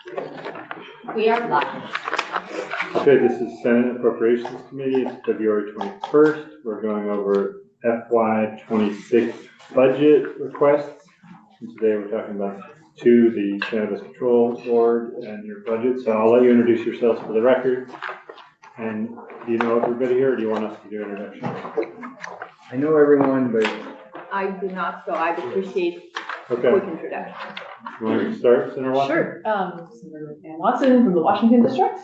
We are live. Okay, this is Senate Appropriations Committee. It's February 21st. We're going over FY26 budget requests. And today we're talking about the Cannabis Control Board and your budget. So I'll let you introduce yourselves for the record. And do you know everybody here, or do you want us to do introductions? I know everyone, but I do not, so I'd appreciate a Okay. quick introduction. You want to start, Senator Watson? Sure. Senator Van Watson from the Washington District.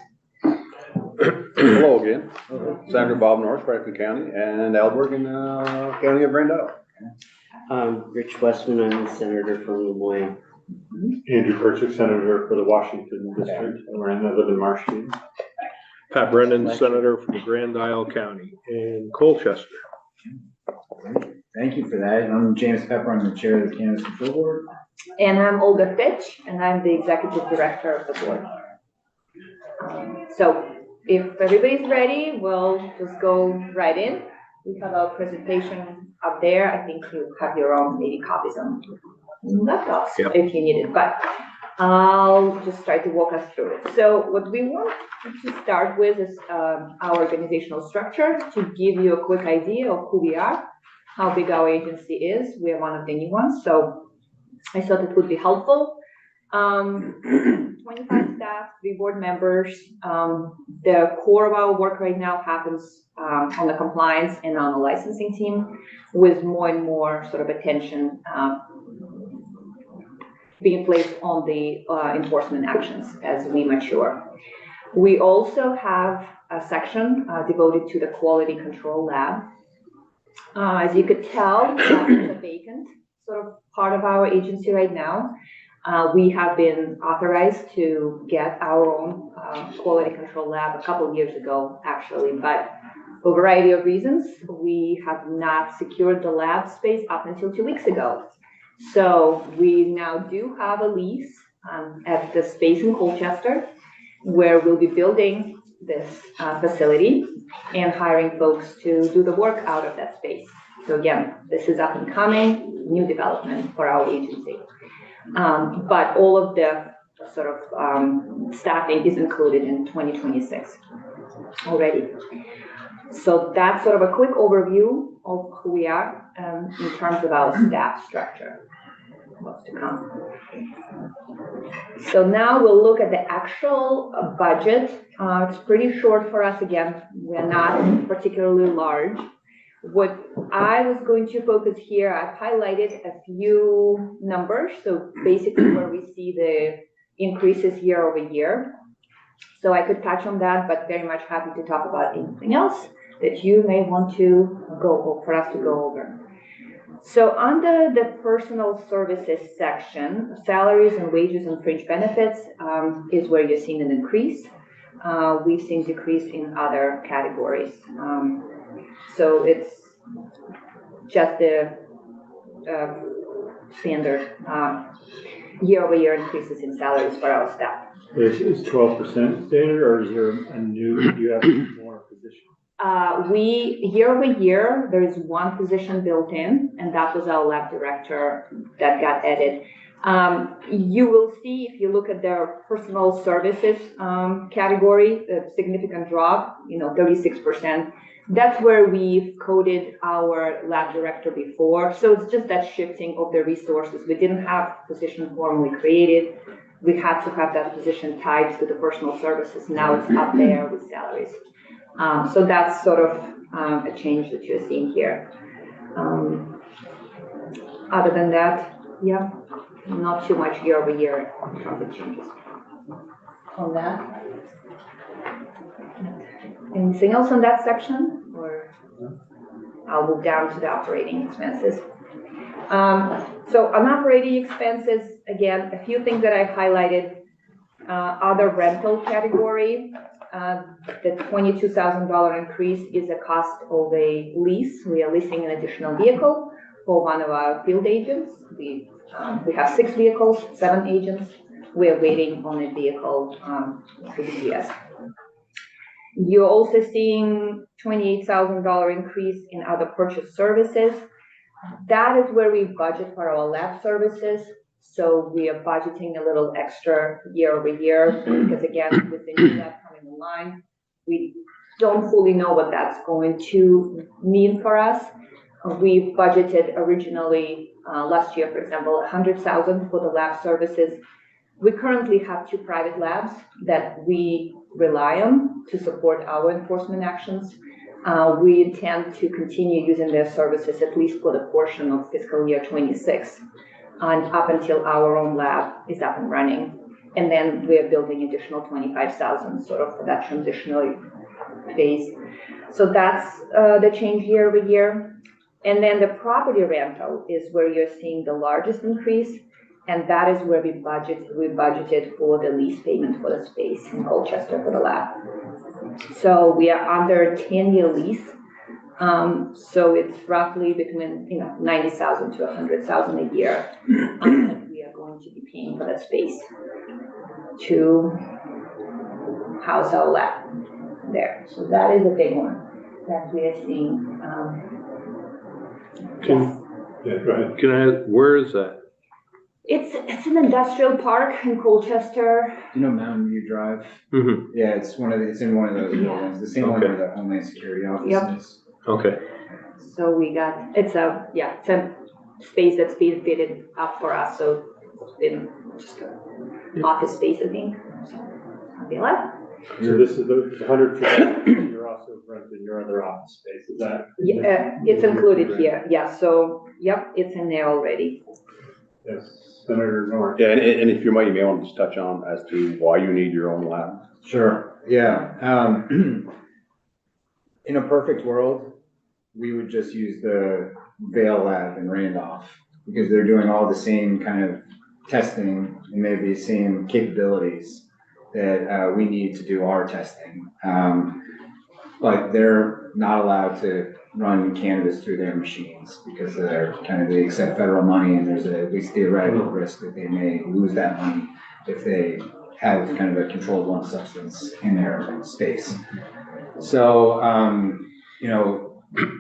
Hello again. Senator Bob North, Franklin County, and Alberg in County of Grand Isle. Rich Westman, I'm the senator from Lemoyne. Andrew Perchik, Senator for the Washington District. We're in, I live in Marshfield. Pat Brennan, Senator from Grand Isle County, and Colchester. thank you for that. I'm James Pepper. I'm the chair of the Cannabis Control Board. And I'm Olga Fitch, and I'm the executive director of the board. So if everybody's ready, we'll just go right in. We have a presentation up there. I think you have your own maybe copies on laptops if you need it, but I'll just try to walk us through it. So what we want to start with is our organizational structure to give you a quick idea of who we are, how big our agency is. We are one of the new ones, so I thought it would be helpful. 25 staff, 3 board members. The core of our work right now happens on the compliance and on the licensing team, with more and more sort of attention being placed on the enforcement actions as we mature. We also have a section devoted to the quality control lab. As you could tell, it's a vacant sort of part of our agency right now. We have been authorized to get our own quality control lab a couple of years ago, actually, but for a variety of reasons, we have not secured the lab space up until 2 weeks ago. So we now do have a lease at the space in Colchester, where we'll be building this facility and hiring folks to do the work out of that space. So again, this is up and coming, new development for our agency. But all of the sort of staffing is included in 2026 already. So that's sort of a quick overview of who we are in terms of our staff structure. What's to come. So now we'll look at the actual budget. It's pretty short for us. Again, we're not particularly large. What I was going to focus here, I've highlighted a few numbers. So basically where we see the increases year over year. So I could touch on that, but very much happy to talk about anything else that you may want to go for us to go over. So under the personal services section, salaries and wages and fringe benefits is where you're seeing an increase. We've seen decrease in other categories. So it's just the standard year-over-year increases in salaries for our staff. Is 12% standard, or is there a new, do you have more positions? Year over year, there is one position built in, and that was our lab director that got added. You will see, if you look at their personal services category, a significant drop, 36%. That's where we've coded our lab director before. So it's just that shifting of the resources. We didn't have position formally created. We had to have that position tied to the personal services. Now it's up there with salaries. So that's sort of a change that you're seeing here. Other than that, yeah, not too much year over year profit changes on that. Anything else on that section? Or I'll move down to the operating expenses. So on operating expenses, again, a few things that I've highlighted. Other rental category. The $22,000 increase is a cost of a lease. We are leasing an additional vehicle for one of our field agents. We have 6 vehicles, 7 agents. We are waiting on a vehicle to the US. You're also seeing $28,000 increase in other purchase services. That is where we budget for our lab services. So we are budgeting a little extra year over year because again, with the new lab coming online, we don't fully know what that's going to mean for us. We budgeted originally last year, for example, 100,000 for the lab services. We currently have 2 private labs that we rely on to support our enforcement actions. We intend to continue using their services at least for the portion of fiscal year 26 and up until our own lab is up and running. And then we are building additional 25,000 sort of for that transitional phase. So that's the change year over year. And then the property rental is where you're seeing the largest increase. And that is where we budgeted for the lease payment for the space in Colchester for the lab. So we are under a 10-year lease. So it's roughly between 90,000 to 100,000 a year that we are going to be paying for that space to house our lab there. So that is a big one that we are seeing. Yeah, go ahead. Can I, where is that? It's an industrial park in Colchester. You know Mountain View Drive? Mm-hmm. Yeah, it's in one of those Yeah. buildings, the same one Okay. where the Homeland Security office Yep. is. Okay. So we got, it's a space that's being fitted up for us. So it's been just an office space, I think. So I'll be like, So this is the 100%, you're also renting your other office space, is that? yeah, it's included here. Yeah. So, yep, it's in there already. Yes, Senator North. Yeah, and if you might, you may want to just touch on as to why you need your own lab. Sure, yeah. In a perfect world, we would just use the Vail lab in Randolph because they're doing all the same kind of testing and maybe the same capabilities that we need to do our testing. But they're not allowed to run cannabis through their machines because they accept federal money and there's at least theoretical risk that they may lose that money if they have kind of a controlled one substance in their space. So,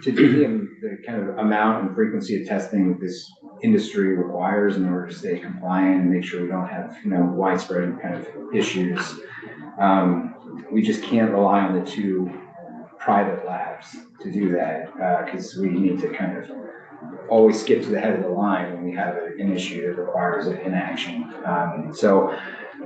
to do the kind of amount and frequency of testing that this industry requires in order to stay compliant and make sure we don't have, widespread kind of issues, we just can't rely on the 2 private labs to do that because we need to kind of always skip to the head of the line when we have an issue that requires an action.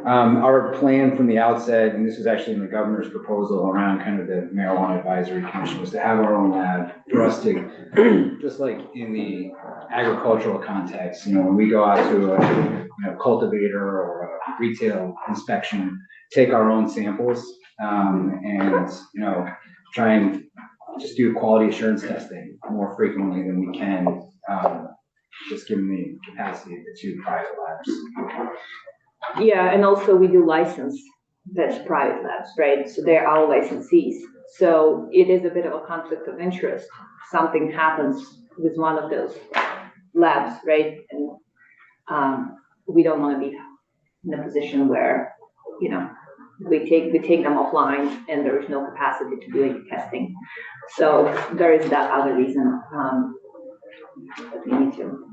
Our plan from the outset, and this was actually in the governor's proposal around kind of the Marijuana Advisory Commission, was to have our own lab for us to, just like in the agricultural context, when we go out to a cultivator or a retail inspection, take our own samples and try and just do quality assurance testing more frequently than we can, just given the capacity of the 2 private labs. Yeah, and also we do license that's private labs, right? So they're our licensees. So it is a bit of a conflict of interest. Something happens with one of those labs, right? And we don't want to be in a position where, we take them offline and there is no capacity to do any testing. So there is that other reason that we need to.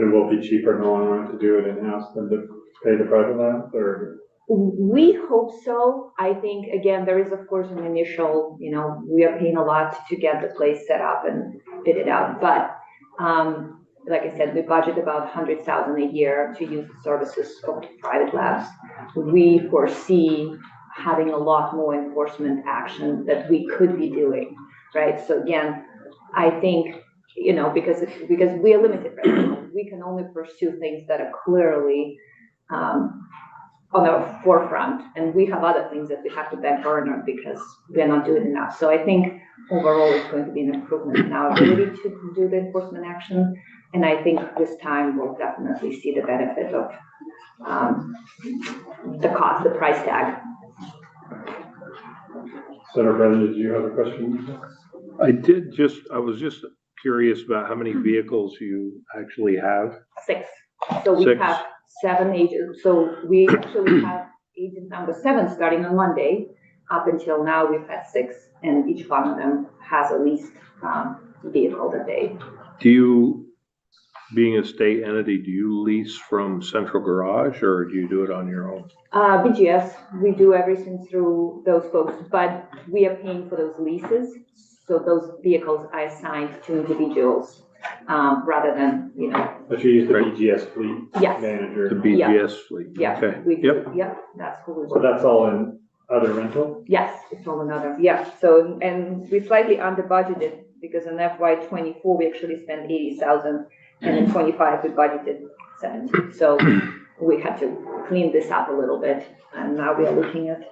It will be cheaper in the long run to do it in-house than to pay the private lab, or? We hope so. I think, again, there is, of course, an initial, we are paying a lot to get the place set up and fit it out. But like I said, we budget about 100,000 a year to use the services of private labs. We foresee having a lot more enforcement action that we could be doing, right? So again, I think, because we are limited right now, we can only pursue things that are clearly on the forefront, and we have other things that we have to back burner because we're not doing enough. So I think overall it's going to be an improvement in our ability to do the enforcement action, and I think this time we'll definitely see the benefit of the cost, the price tag. Senator Brennan, did you have a question? I was just curious about how many vehicles you actually have. 6. So we 6. have 7 agents. So we actually have agent number 7 starting on Monday. Up until now, we've had 6, and each one of them has at least vehicle that they. being a state entity, do you lease from Central Garage or do you do it on your own? BGS, we do everything through those folks, but we are paying for those leases. So those vehicles are assigned to individuals, rather than, But you use the Right. BGS fleet yes, manager. The BGS fleet? yeah, Okay. we Yep. do, yep, that's who we So work. that's all in other rental? Yes, it's all another, yeah, so, and we slightly under budgeted, because in FY '24, we actually spent 80,000, and in '25, we budgeted 70. So we had to clean this up a little bit, and now we are looking at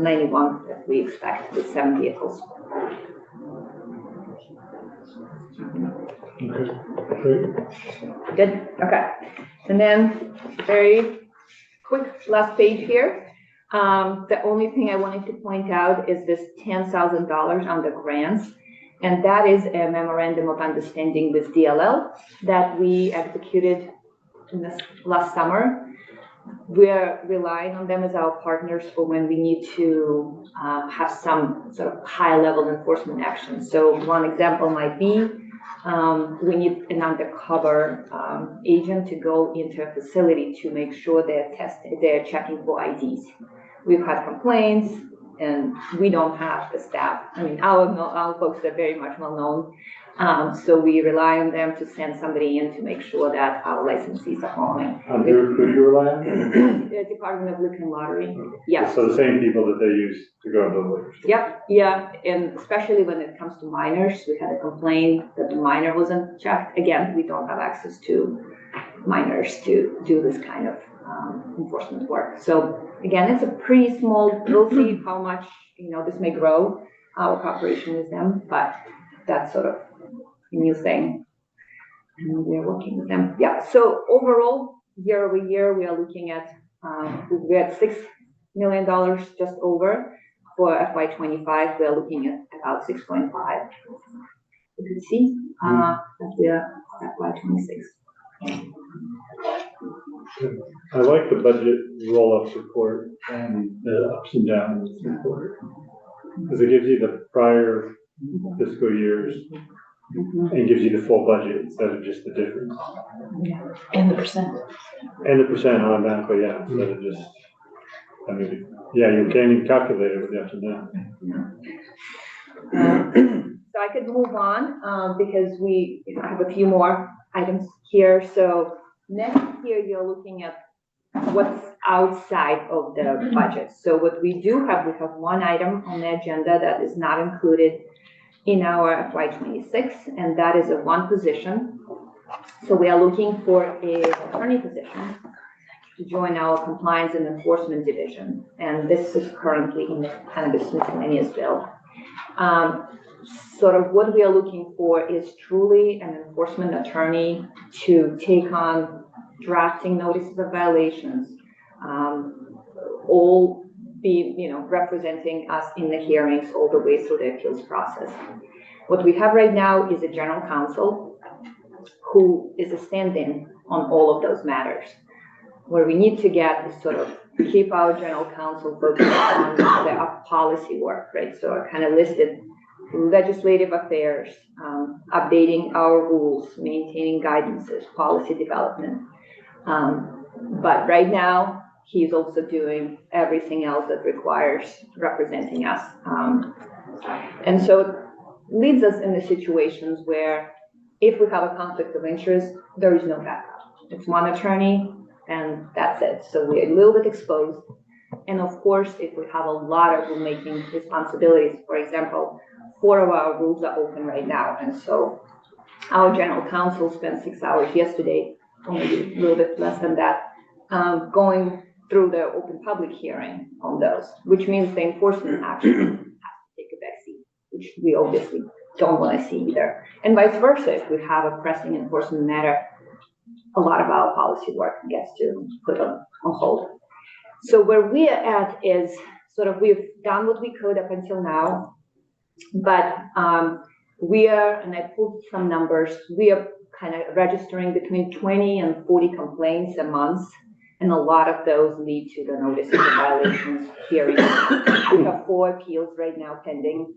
91 that we expect with 7 vehicles. Okay, great. Good, okay. And then, very quick last page here. The only thing I wanted to point out is this $10,000 on the grants. And that is a memorandum of understanding with DLL that we executed in this last summer. We're relying on them as our partners for when we need to have some sort of high-level enforcement action. So one example might be we need an undercover agent to go into a facility to make sure they're checking for IDs. We've had complaints, and we don't have the staff. I mean, our folks are very much well known, so we rely on them to send somebody in to make sure that our licensees are following. Who do you rely on? The Department of Liquor and Lottery, yes. So the same people that they use to go to the liquor store? Yep, yeah, and especially when it comes to minors, we had a complaint that the minor wasn't checked. Again, we don't have access to minors to do this kind of enforcement work. So again, it's a pretty small, we'll see how much, this may grow, our cooperation with them, but that's sort of a new thing. And we're working with them. Yeah, so overall, year over year, we are looking at, we're at $6 million just over. For FY '25, we're looking at about 6.5. You can see that we are FY '26. I like the budget roll-up report and the ups and downs report. Because it gives you the prior fiscal years and gives you the full budget instead of just the difference. And the percent. And the percent automatically, yeah, instead of just, I mean, yeah, you can't even calculate it with the ups and downs. So I could move on because we have a few more items here. So next here, you're looking at what's outside of the budget. So what we have one item on the agenda that is not included in our FY '26, and that is a one position. So we are looking for an attorney position to join our compliance and enforcement division. And this is currently in the cannabis miscellaneous bill. Sort of what we are looking for is truly an enforcement attorney to take on drafting notices of violations, all be, representing us in the hearings all the way through the appeals process. What we have right now is a general counsel who is a stand-in on all of those matters. Where we need to get is sort of keep our general counsel focused on the policy work, right? So I kind of listed legislative affairs, updating our rules, maintaining guidances, policy development. But right now, he's also doing everything else that requires representing us. And so it leaves us in the situations where if we have a conflict of interest, there is no backup. It's one attorney and that's it. So we're a little bit exposed. And of course, if we have a lot of rulemaking responsibilities, for example, 4 of our rules are open right now. And so our general counsel spent 6 hours yesterday, only a little bit less than that, going through the open public hearing on those, which means the enforcement action has to take a backseat, which we obviously don't want to see either. And vice versa, if we have a pressing enforcement matter, a lot of our policy work gets to put on hold. So where we are at is sort of we've done what we could up until now, but we are, and I pulled some numbers, we are kind of registering between 20 and 40 complaints a month, and a lot of those lead to the notices of violations hearings. We have 4 appeals right now pending,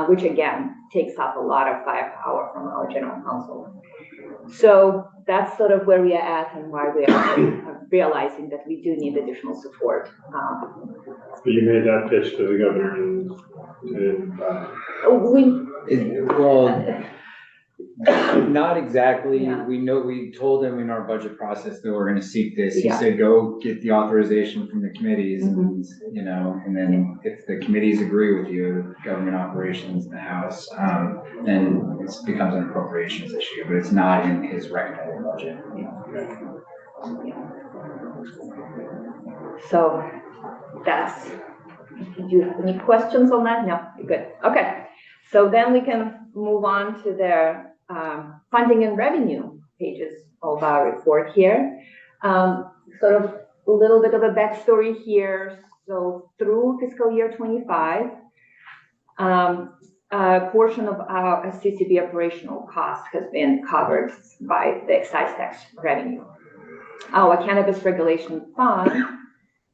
which again takes up a lot of firepower from our general counsel. So that's sort of where we are at and why we are realizing that we do need additional support. So you made that pitch to the governor and, We, Well, not exactly. Yeah. We told him in our budget process that we're gonna seek this. He Yeah. said, go get the authorization from the committees and, and then if the committees agree with you, government operations in the House, then it becomes an appropriations issue, but it's not in his recommended budget. so that's, do you have any questions on that? No, good. Okay. So then we can move on to the funding and revenue pages of our report here. Sort of a little bit of a backstory here. So through fiscal year 25, a portion of our CCB operational cost has been covered by the excise tax revenue. Our cannabis regulation fund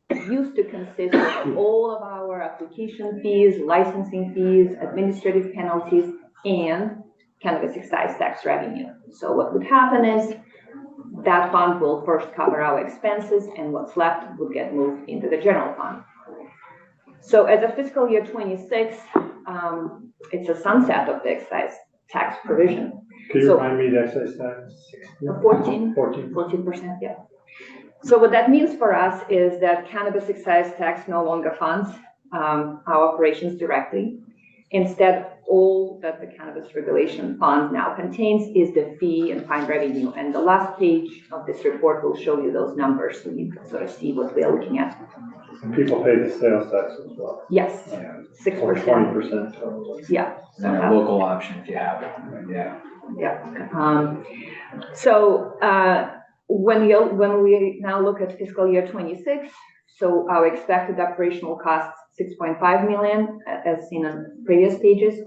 used to consist of all of our application fees, licensing fees, administrative penalties, and cannabis excise tax revenue. So what would happen is that fund will first cover our expenses, and what's left would get moved into the general fund. So as of fiscal year 26, it's a sunset of the excise tax provision. could you So- remind me the excise tax? 14%, yeah. So what that means for us is that cannabis excise tax no longer funds our operations directly. Instead, all that the cannabis regulation fund now contains is the fee and fine revenue. And the last page of this report will show you those numbers so you can sort of see what we are looking at. And people pay the sales tax as well, Yes, Yeah. 6%. 20%. Yeah. And a local option if you have it, yeah. Yeah. When we now look at fiscal year 26, so our expected operational costs, 6.5 million, as seen on previous pages.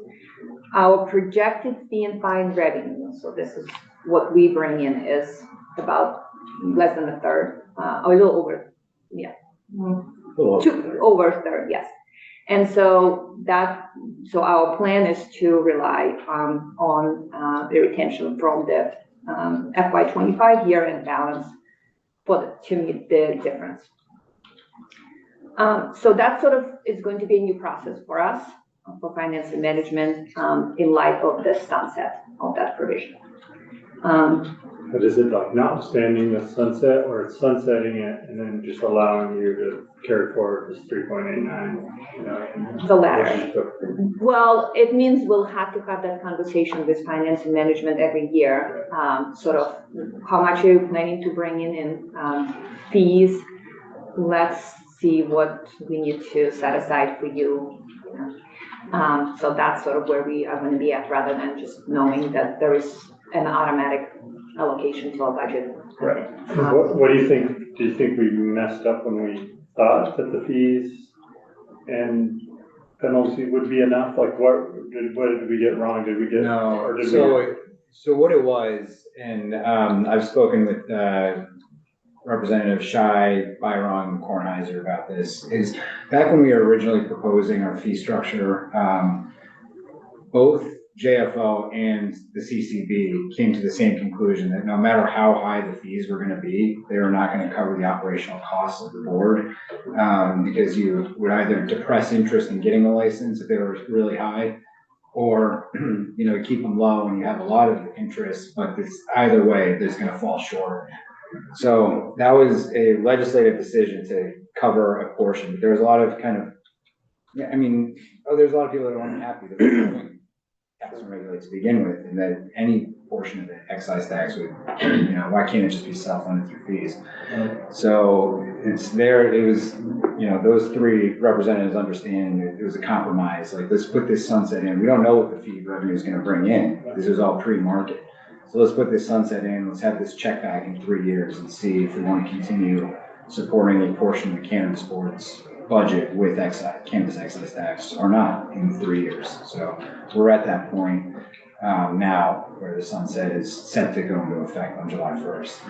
Our projected fee and fine revenue, so this is what we bring in, is about less than a third, a little over, yeah. Over a third, yes. And so our plan is to rely on the retention from the FY25 year-end balance to meet the difference. So that sort of is going to be a new process for us for finance and management in light of the sunset of that provision. But is it like notwithstanding the sunset, or it's sunsetting it and then just allowing you to carry forward this 3.89 million? The latter. Well, it means we'll have to have that conversation with finance and management every year. Sort of how much are you planning to bring in fees? Let's see what we need to set aside for you. So that's sort of where we are going to be at, rather than just knowing that there is an automatic allocation to our budget. Right. What do you think? Do you think we messed up when we thought that the fees and penalty would be enough? Like what did we get wrong? Did we get No, or did so what it was, and I've spoken with Representative Shai, Byron, Kornheiser about this, is back when we were originally proposing our fee structure, both JFO and the CCB came to the same conclusion that no matter how high the fees were going to be, they were not going to cover the operational costs of the board, because you would either depress interest in getting a license if they were really high, or keep them low and you have a lot of interest, but either way, there's going to fall short. So that was a legislative decision to cover a portion. There was a lot of there's a lot of people that are unhappy that we're doing tax and regulate to begin with, and that any portion of the excise tax would, why can't it just be self-funded through fees? So it was, those three representatives understand that it was a compromise. Like, let's put this sunset in. We don't know what the fee revenue is going to bring in. This is all pre-market. So let's put this sunset in. Let's have this check back in 3 years and see if we want to continue supporting a portion of the cannabis board's budget with cannabis excise tax or not in 3 years. So we're at that point now where the sunset is set to go into effect on July 1st.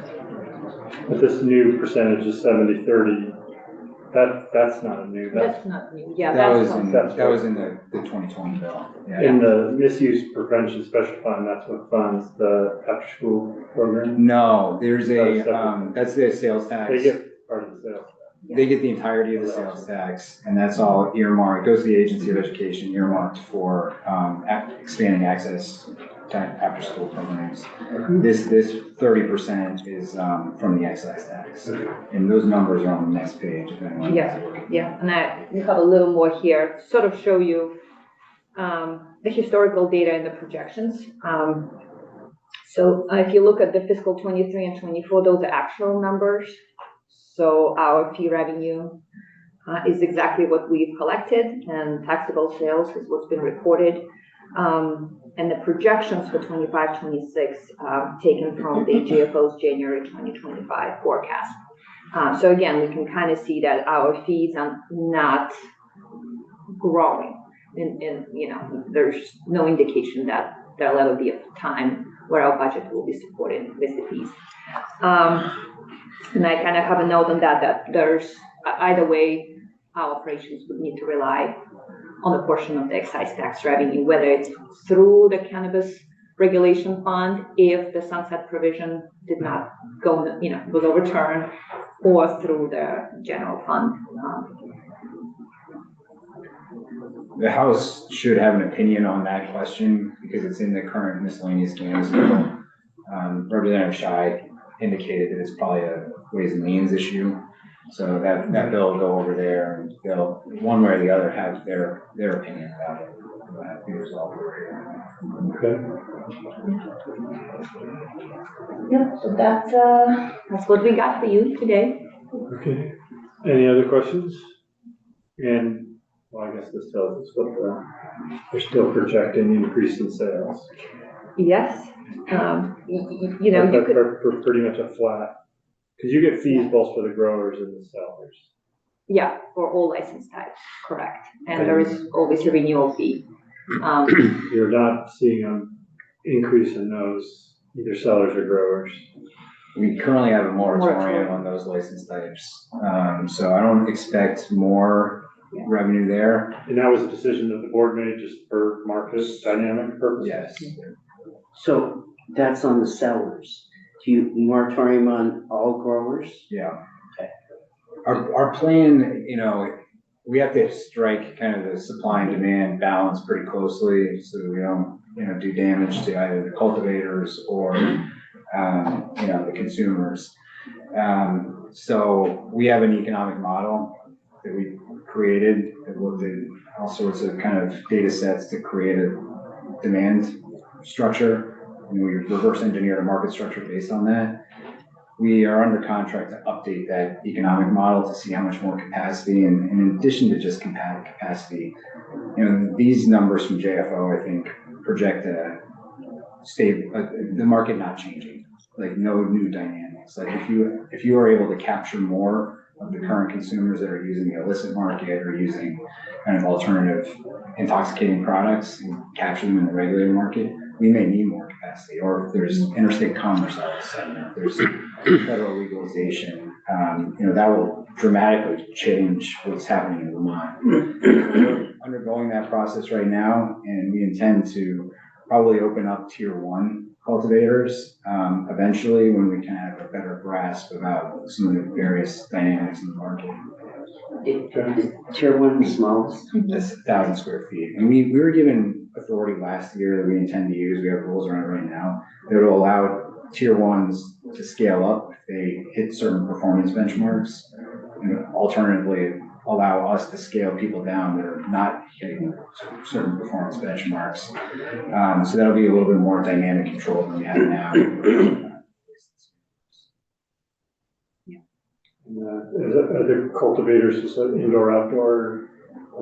But this new percentage is 70-30. That's not a new, That's not new, yeah, That that's. was in the 2020 bill. Yeah. in the misuse prevention special fund, that's what funds the after-school program. No, there's That's a, separate. that's the sales tax. They get part of the sales. They get the entirety of the sales tax, and that's all earmarked, goes to the Agency of Education, earmarked for, expanding access to after-school programs. This 30% is, from the excise tax, and those numbers are on the next page. If anyone- Yeah, and we have a little more here, to sort of show you the historical data and the projections. So if you look at the fiscal 23 and 24, those are actual numbers. So our fee revenue is exactly what we've collected, and taxable sales is what's been reported. And the projections for 25, 26 taken from the GFO's January 2025 forecast. So again, we can kind of see that our fees are not growing, and there's no indication that there'll ever be a time where our budget will be supported with the fees. And I kind of have a note on that there's either way, our operations would need to rely on a portion of the excise tax revenue, whether it's through the cannabis regulation fund, if the sunset provision did not go, was overturned, or through the general fund. The House should have an opinion on that question because it's in the current miscellaneous cannabis bill. Representative Scheid indicated that it's probably a Ways and Means issue. So that bill will go over there and they'll, one way or the other, have their opinion about it. It'll have to be resolved over here. Okay. Yep, so that's what we got for you today. Okay. Any other questions? And, well, I guess this tells us what they're still projecting increase in sales. Yes, you But could. for pretty much a flat, because you get fees both for the growers and the sellers. Yeah, for all license types, correct. And there is always a renewal fee. You're not seeing an increase in those, either sellers or growers. We currently have a moratorium on those license types. So I don't expect more revenue there. And that was a decision that the board made just for market dynamic purposes? Yes. So that's on the sellers. Do you moratorium on all growers? Yeah. Our plan, we have to strike kind of the supply and demand balance pretty closely so that we don't, do damage to either the cultivators or, the consumers. So we have an economic model that we created that looked at all sorts of kind of data sets to create a demand structure. And we reverse engineered a market structure based on that. We are under contract to update that economic model to see how much more capacity, and in addition to just capacity, these numbers from JFO, I think, project the market not changing, like no new dynamics. Like if you are able to capture more of the current consumers that are using the illicit market or using kind of alternative intoxicating products and capture them in the regulated market, we may need more capacity. Or if there's interstate commerce all of a sudden, if there's federal legalization, that will dramatically change what's happening in Vermont. We're undergoing that process right now, and we intend to probably open up tier 1 cultivators eventually when we can have a better grasp about some of the various dynamics in the market. Tier 1 the smallest? That's 1,000 square feet. And we were given authority last year that we intend to use. We have rules around it right now that will allow tier 1s to scale up if they hit certain performance benchmarks, and alternatively allow us to scale people down that are not hitting certain performance benchmarks. So that'll be a little bit more dynamic control than we have now. Are the cultivators just indoor, outdoor?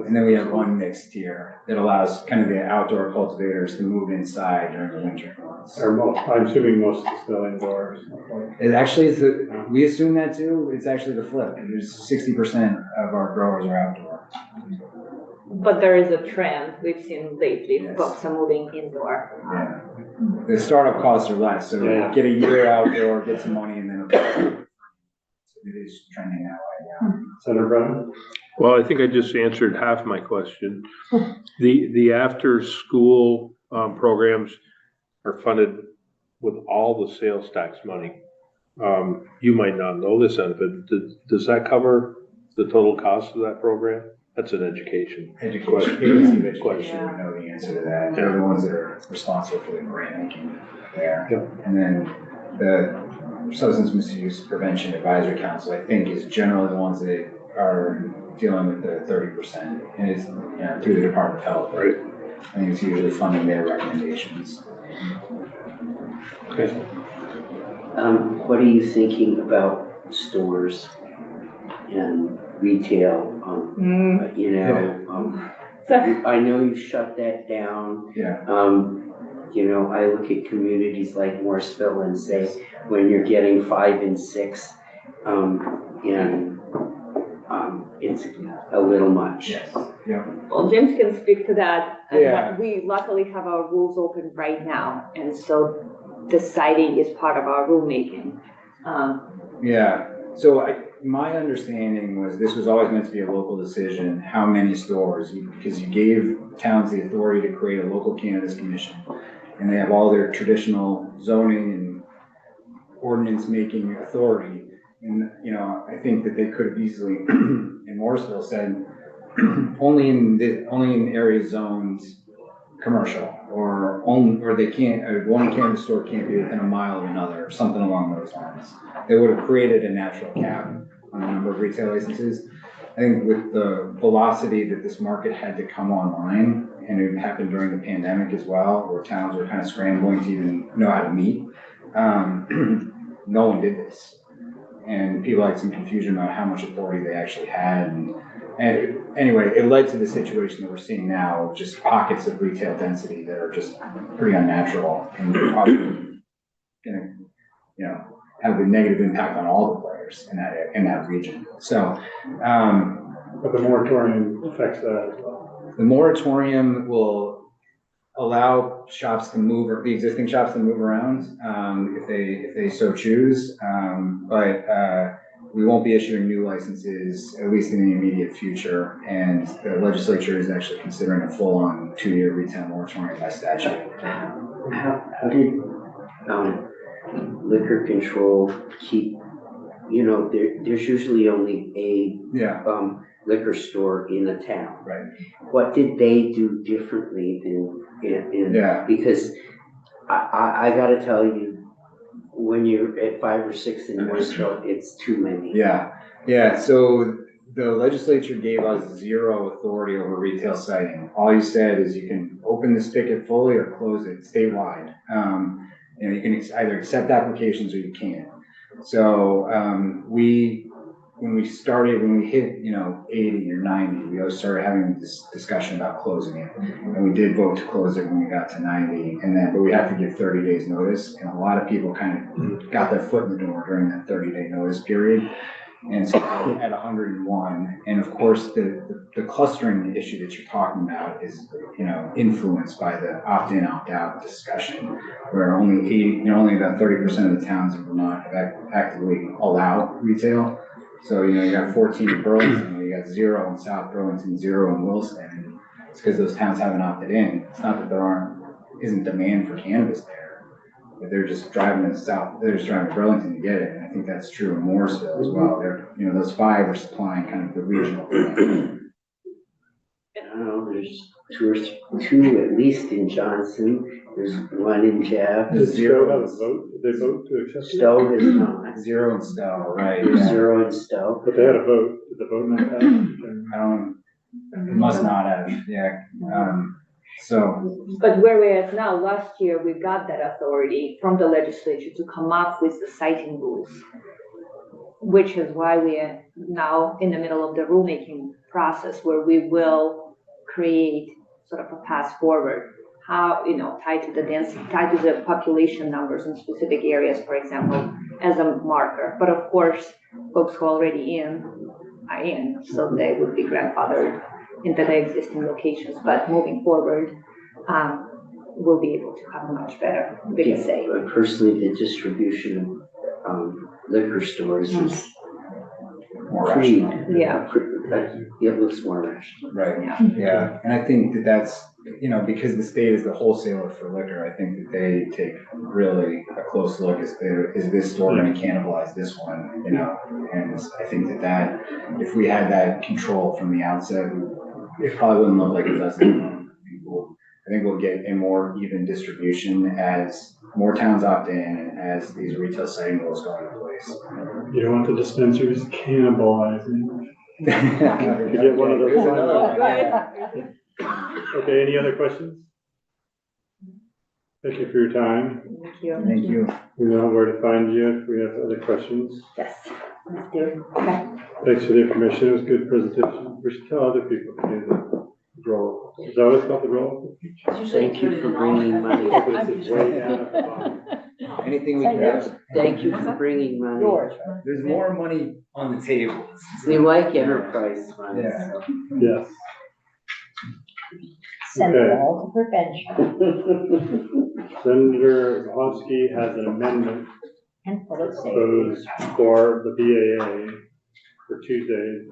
And then we have one mixed tier that allows kind of the outdoor cultivators to move inside during the winter months. I'm assuming most is still indoors. It actually is, we assume that too. It's actually the flip. There's 60% of our growers are outdoor. But there is a trend we've seen lately, Yes. folks are moving indoor. Yeah. The startup costs are less, so Yeah. get a year outdoor, get some money, and then. it is trending that way, yeah. Senator Brown? Well, I think I just answered half my question. The after-school programs are funded with all the sales tax money. You might not know this, but does that cover the total cost of that program? That's an education. Education, agency of education would know the answer to that. They're the ones that are responsible for the grant making there. Yep. And then the Substance Misuse Prevention Advisory Council, I think, is generally the ones that are dealing with the 30%. And it's, through the Department of Health. Right. I think it's usually funding their recommendations. Okay. What are you thinking about stores and retail? I know you shut that down. Yeah. I look at communities like Morrisville and say, when you're getting 5 and 6, it's a little much. Yes. Yeah. Well, James can speak to that. Yeah. We luckily have our rules open right now, and so deciding is part of our rulemaking. Yeah, so my understanding was this was always meant to be a local decision, how many stores, because you gave towns the authority to create a local cannabis commission, and they have all their traditional zoning and ordinance making authority. And, I think that they could have easily, in Morrisville, said, only in areas zoned commercial, or they can't, one cannabis store can't be within a mile of another, or something along those lines. They would have created a natural cap on the number of retail licenses. I think with the velocity that this market had to come online, and it happened during the pandemic as well, where towns were kind of scrambling to even know how to meet, no one did this. And people had some confusion about how much authority they actually had. And anyway, it led to the situation that we're seeing now, just pockets of retail density that are just pretty unnatural and probably gonna, have a negative impact on all the players in that region. So, But the moratorium affects that as well. the moratorium will allow shops to move, or the existing shops to move around, if they so choose. But we won't be issuing new licenses, at least in the immediate future. And the legislature is actually considering a full-on 2-year retail moratorium by statute. How did liquor control keep, there's usually only a Yeah, liquor store in a town. right. What did they do differently than Yeah. because I gotta tell you, when you're at 5 or 6 in Morrisville, it's too many. Yeah. So the legislature gave us zero authority over retail siting. All you said is you can open the spigot fully or close it statewide. You can either accept applications or you can't. So when we hit 80 or 90, we always started having this discussion about closing it, and we did vote to close it when we got to 90, but we have to give 30 days notice, and a lot of people kind of got their foot in the door during that 30-day notice period. And so at 101, and of course the clustering issue that you're talking about is influenced by the opt-in opt-out discussion, where only about 30% of the towns in Vermont have actively allowed retail. So you got 14 in Burlington, you got 0 in South Burlington, 0 in Williston, and it's because those towns haven't opted in. It's not that isn't demand for cannabis there, but they're just driving to Burlington to get it. And I think that's true in Morrisville as well. Those 5 are supplying kind of the regional demand. I don't know, there's two at least in Johnson, there's 1 in Jeff. Did Stowe have a vote? Did they vote to accept it? Stowe is not. 0 in Stowe, right? There's Yeah. 0 in Stowe. But they had a vote. Did the vote not pass? It must not have, yeah. But where we're at now, last year, we got that authority from the legislature to come up with the citing rules, which is why we are now in the middle of the rulemaking process, where we will create sort of a path forward, how, tied to the density, tied to the population numbers in specific areas, for example, as a marker. But of course, folks who are already are in, so they would be grandfathered into the existing locations. But moving forward, we'll be able to have a much bigger say. But personally, the distribution of liquor stores is more Freed. rational. Yeah. It looks more rational. Right, Yeah. yeah, and I think that that's, because the state is the wholesaler for liquor, I think that they take really a close look as to, is this store gonna cannibalize this one, And I think that if we had that control from the outset, it probably wouldn't look like it does now. I think we'll get a more even distribution as more towns opt in and as these retail siting rules go into place. You don't want the dispensaries cannibalizing. Could get one of those. Yeah. Okay, any other questions? Thank you for your time. Thank you. Thank you. We know where to find you if we have other questions. Yes, let's do it. Okay. Thanks for the information. It was a good presentation. We should tell other people to do the roll. Is that what it's called, the roll? Thank you for bringing money. This is way down at the bottom. Anything we can have. Thank you for bringing money. Yours. There's more money on the table. We like enterprise funds. Yeah. Yes. Send Okay. it all to prevention Senator Zahovsky has an amendment and public safety. proposed for the BAA for Tuesday.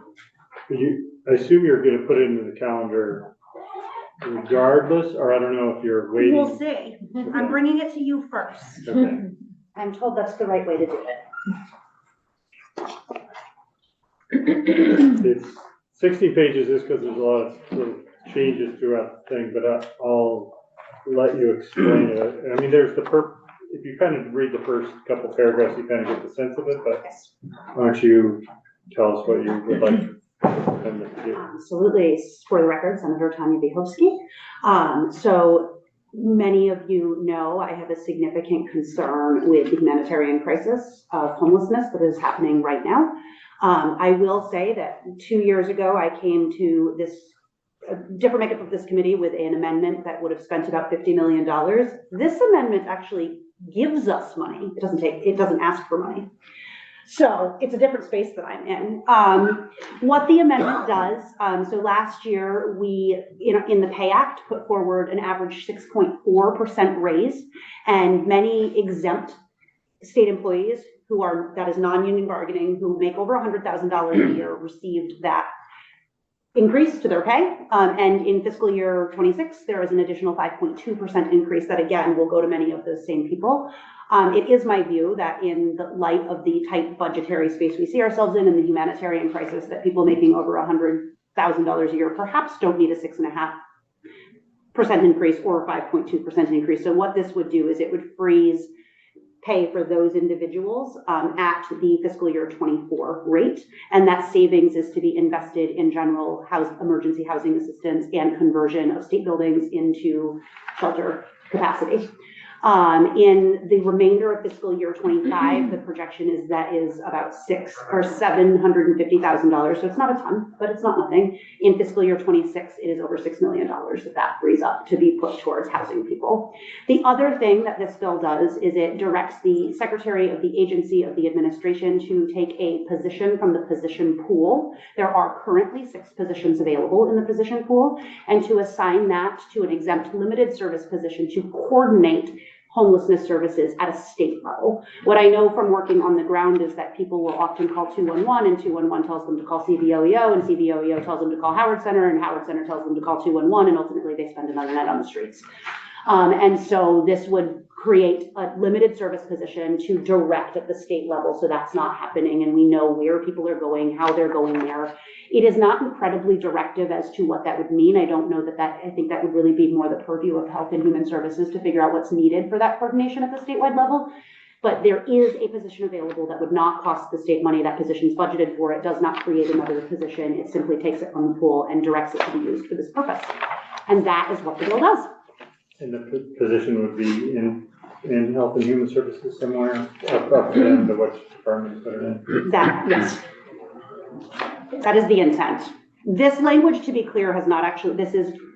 I assume you're gonna put it into the calendar regardless, or I don't know if you're waiting. We'll see. I'm bringing it to you first. Okay. I'm told that's the right way to do it. It's 60 pages just because there's a lot of little changes throughout the thing, but I'll let you explain it. I mean, there's if you kind of read the first couple paragraphs, you kind of get the sense of it, but why don't you tell us what you would like them to do? Absolutely. For the record, Senator Tanya Vyhovsky. So many of you know I have a significant concern with the humanitarian crisis of homelessness that is happening right now. I will say that 2 years ago, I came to this different makeup of this committee with an amendment that would have spent about $50 million. This amendment actually gives us money. It doesn't ask for money. So it's a different space that I'm in. What the amendment does, so last year we, in the Pay Act, put forward an average 6.4% raise, and many exempt state employees that is non-union bargaining, who make over $100,000 a year, received that increase to their pay. And in fiscal year 26, there is an additional 5.2% increase that again will go to many of those same people. It is my view that in the light of the tight budgetary space we see ourselves in and the humanitarian crisis, that people making over $100,000 a year perhaps don't need a 6.5% increase or a 5.2% increase. So what this would do is it would freeze pay for those individuals at the fiscal year 24 rate. And that savings is to be invested in general emergency housing assistance and conversion of state buildings into shelter capacity. In the remainder of fiscal year 25, the projection is about $750,000. So it's not a ton, but it's not nothing. In fiscal year 26, it is over $6 million that frees up to be put towards housing people. The other thing that this bill does is it directs the secretary of the agency of the administration to take a position from the position pool. There are currently 6 positions available in the position pool, and to assign that to an exempt limited service position to coordinate homelessness services at a state level. What I know from working on the ground is that people will often call 211, and 211 tells them to call CVOEO, and CVOEO tells them to call Howard Center, and Howard Center tells them to call 211, and ultimately they spend another night on the streets. And so this would create a limited service position to direct at the state level, so that's not happening, and we know where people are going, how they're going there. It is not incredibly directive as to what that would mean. I don't know I think that would really be more the purview of Health and Human Services to figure out what's needed for that coordination at the statewide level. But there is a position available that would not cost the state money. That position is budgeted for. It does not create another position. It simply takes it from the pool and directs it to be used for this purpose. And that is what the bill does. And the position would be in Health and Human Services somewhere, up to which department put it in? Yes. That is the intent. This language, to be clear, has not actually,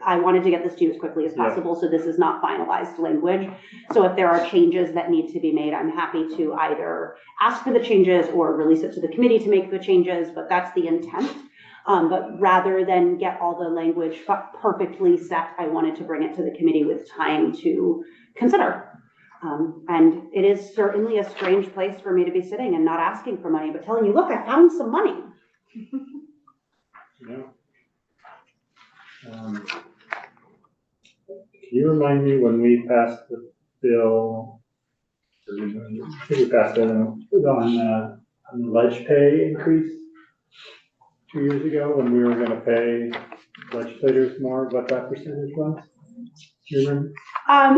I wanted to get this to you as quickly as possible, so this is not finalized language. So if there are changes that need to be made, I'm happy to either ask for the changes or release it to the committee to make the changes, but that's the intent. But rather than get all the language perfectly set, I wanted to bring it to the committee with time to consider. And it is certainly a strange place for me to be sitting and not asking for money, but telling you, look, I found some money. No. Can you remind me when we passed the bill, I think we passed it on the ledge pay increase 2 years ago when we were gonna pay legislators more, what that percentage was? Do you remember?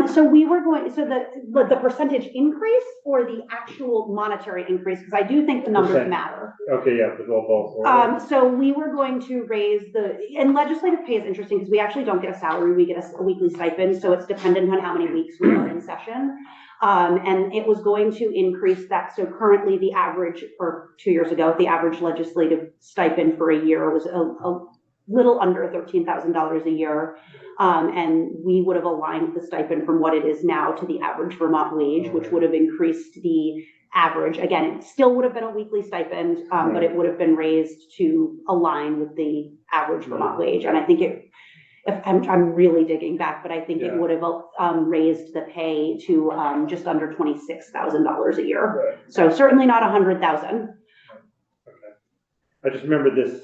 So we were going, so the percentage increase or the actual monetary increase, because I do think the numbers Percent. matter. Okay, yeah, the both. So we were going to raise and legislative pay is interesting because we actually don't get a salary, we get a weekly stipend, so it's dependent on how many weeks we are in session. And it was going to increase that, so currently the average, or 2 years ago, the average legislative stipend for a year was a little under $13,000 a year. And we would have aligned the stipend from what it is now to the average Vermont wage, which would have increased the average. Again, it still would have been a weekly stipend, but it would have been raised to align with the average Vermont wage. And I think if I'm really digging back, but I think it would have raised the pay to just under $26,000 a year. Right. So certainly not 100,000. Okay. I just remember this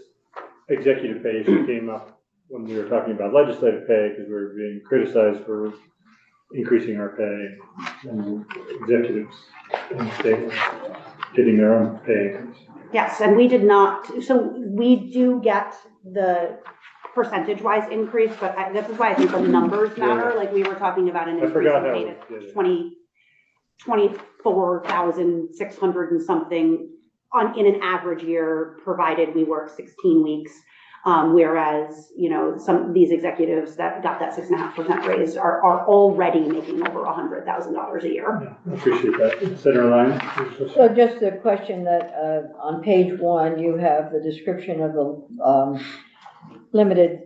executive pay issue came up when we were talking about legislative pay, because we were being criticized for increasing our pay, and executives in the state were getting their own pay increase. Yes, and we did not, so we do get the percentage-wise increase, but this is why I think the numbers matter, like we were talking about an I increase forgot in how pay we did to it. 24,600 and something in an average year, provided we work 16 weeks. Whereas, some of these executives that got that 6.5% raise are already making over $100,000 a year. Yeah, I appreciate that. Center line. So just a question that, on page 1, you have the description of the, limited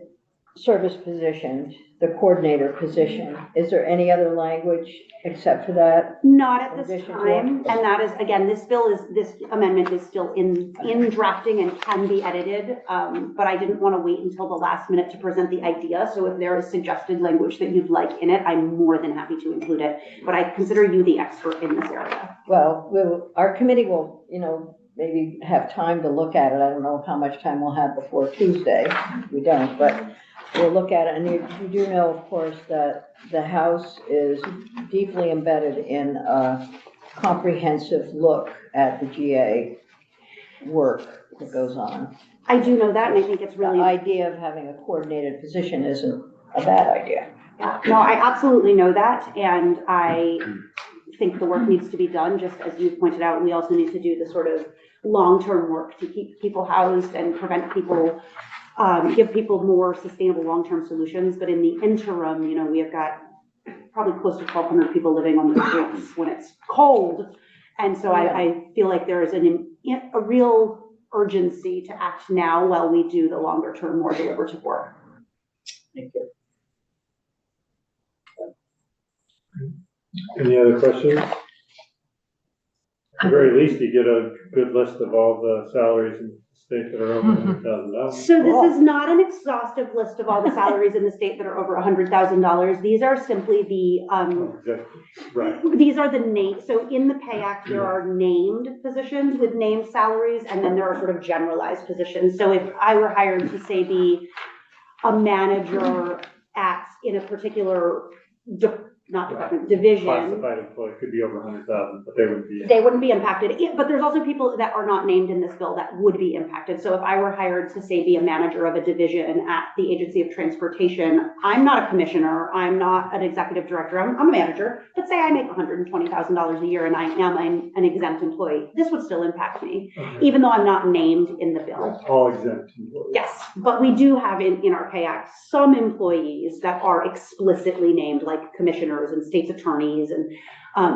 service position, the coordinator position. Is there any other language except for that? Not at this Addition to time, it? and that is, again, this amendment is still in drafting and can be edited, but I didn't want to wait until the last minute to present the idea, so if there is suggested language that you'd like in it, I'm more than happy to include it, but I consider you the expert in this area. Well, our committee will, maybe have time to look at it. I don't know how much time we'll have before Tuesday. We don't, but we'll look at it. And you do know, of course, that the House is deeply embedded in a comprehensive look at the GA work that goes on. I do know that, and I think it's really. The idea of having a coordinated position isn't a bad idea. Yeah, no, I absolutely know that, and I think the work needs to be done, just as you pointed out. We also need to do the sort of long-term work to keep people housed and prevent people, give people more sustainable long-term solutions. But in the interim, we have got probably close to 1,200 people living on the streets when it's cold. And so I feel like there is a real urgency to act now while we do the longer-term, more deliberative work. Thank you. Any other questions? At the very least, you get a good list of all the salaries in the state that are over $100,000. So this is not an exhaustive list of all the salaries in the state that are over $100,000. These are simply Exactly. Right. these are the names. So in the Pay Act, there are named positions with named salaries, and then there are sort of generalized positions. So if I were hired to say be a manager in a particular division. Classified employee could be over 100,000, but they wouldn't be. They wouldn't be impacted, but there's also people that are not named in this bill that would be impacted. So if I were hired to say be a manager of a division at the Agency of Transportation, I'm not a commissioner, I'm not an executive director, I'm a manager, but say I make $120,000 a year and I am an exempt employee, this would still impact me, even though I'm not named in the bill. All exempt employees. Yes, but we do have in our Pay Act some employees that are explicitly named, like commissioners and state's attorneys, and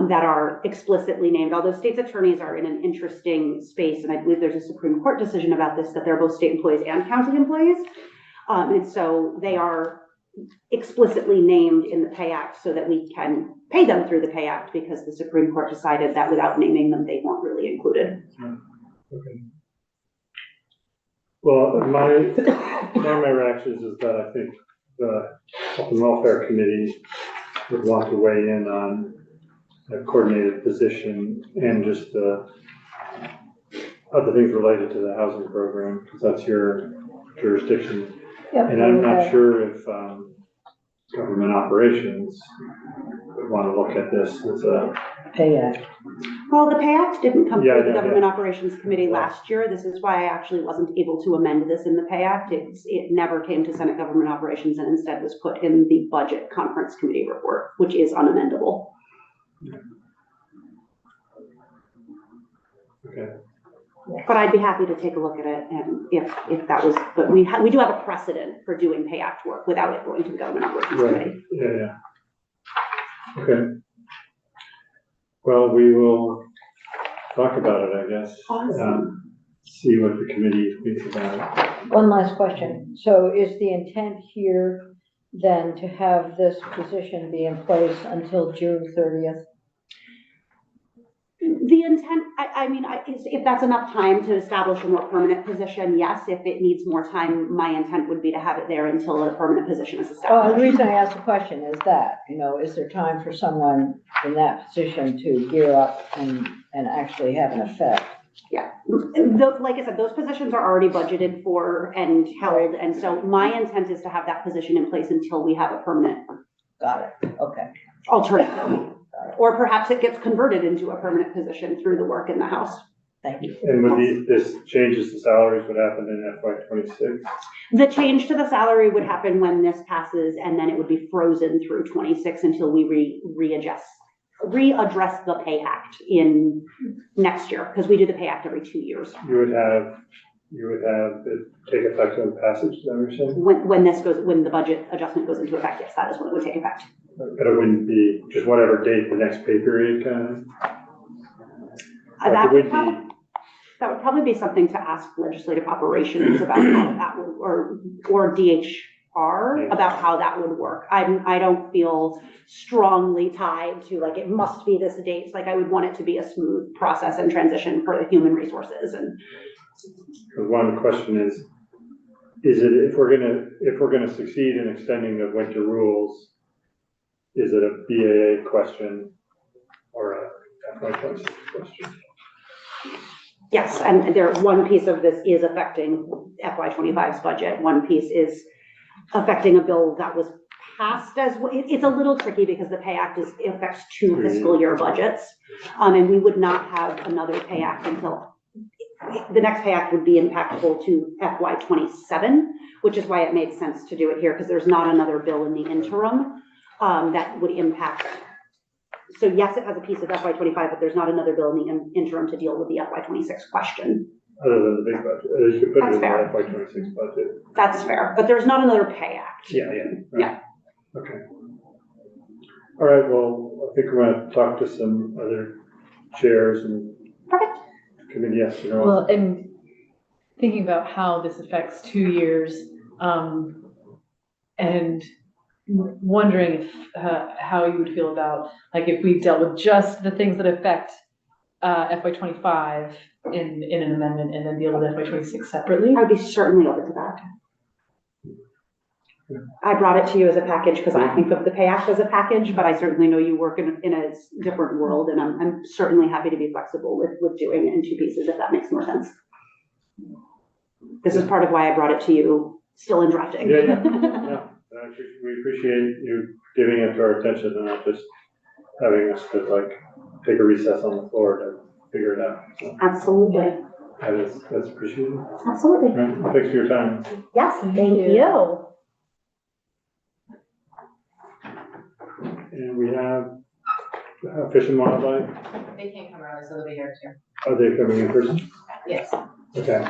that are explicitly named, although state's attorneys are in an interesting space, and I believe there's a Supreme Court decision about this, that they're both state employees and county employees, and so they are explicitly named in the Pay Act so that we can pay them through the Pay Act, because the Supreme Court decided that without naming them, they weren't really included. Okay. Well, one of my reactions is that I think the Health and Welfare Committee would want to weigh in on a coordinated position and just other things related to the housing program, because that's your jurisdiction. Yep, And I'm not okay. sure if, government operations would want to look at this as a, Pay Act. Well, the Pay Act didn't come Yeah, through the yeah, Government Operations Committee last year. This is why I actually wasn't able to amend this in the Pay Act. It never came to Senate Government Operations and instead was put in the Budget Conference Committee report, which is unamendable. okay. But I'd be happy to take a look at it and if that was, but we do have a precedent for doing Pay Act work without it going to the Government Operations Right, Committee. yeah. Okay. Well, we will talk about it, I guess. Awesome. See what the committee thinks about it. One last question. So is the intent here then to have this position be in place until June 30th? The intent, if that's enough time to establish a more permanent position, yes. If it needs more time, my intent would be to have it there until a permanent position is The established. reason I asked the question is that, is there time for someone in that position to gear up and actually have an effect? Yeah, like I said, those positions are already budgeted for and held, and so my intent is to have that position in place until we have a permanent Got it, okay. alternative. Or perhaps it gets converted into a permanent position through the work in the House. Thank you. And when this changes to salaries would happen in FY '26? The change to the salary would happen when this passes, and then it would be frozen through '26 until we readdress the Pay Act in next year, because we do the Pay Act every 2 years. You would have it take effect on passage, is that what you're saying? When the budget adjustment goes into effect, yes, that is when it would take effect. But it wouldn't be just whatever date the next pay period kind of? That It would would be, That would probably be something to ask legislative operations about how that would, or DHR about how that would work. I don't feel strongly tied to like, it must be this date. Like I would want it to be a smooth process and transition for the human resources and. because one question is it, if we're gonna succeed in extending the winter rules, is it a BAA question or a FY '26 question? Yes, and one piece of this is affecting FY '25's budget. One piece is affecting a bill that was passed it's a little tricky because the Pay Act affects 2 fiscal year budgets. And we would not have another Pay Act until, the next Pay Act would be impactful to FY '27, which is why it made sense to do it here, because there's not another bill in the interim that would impact. So yes, it has a piece of FY '25, but there's not another bill in the interim to deal with the FY '26 question. Other than the big budget, you could put it in That's the FY '26 budget. That's fair, but there's not another Pay Act. Yeah. Yeah. Okay. All right, well, I think we're gonna talk to some other chairs and Perfect. committee, yes, you know. Well, and thinking about how this affects 2 years, and wondering if, how you would feel about, like, if we dealt with just the things that affect FY '25 in an amendment and then deal with FY '26 separately. I would be certainly open to that. I brought it to you as a package because I think of the Pay Act as a package, but I certainly know you work in a different world, and I'm certainly happy to be flexible with doing it in 2 pieces if that makes more sense. This is part of why I brought it to you, still in drafting. Yeah. We appreciate you giving it to our attention and not just having us to like take a recess on the floor to figure it out. So Absolutely. that's appreciated. Absolutely. Right. Thanks for your time. Yes, thank you. And we have Fish and Wildlife. They can't come early, so they'll be here too. Are they coming in person? Yes. Okay.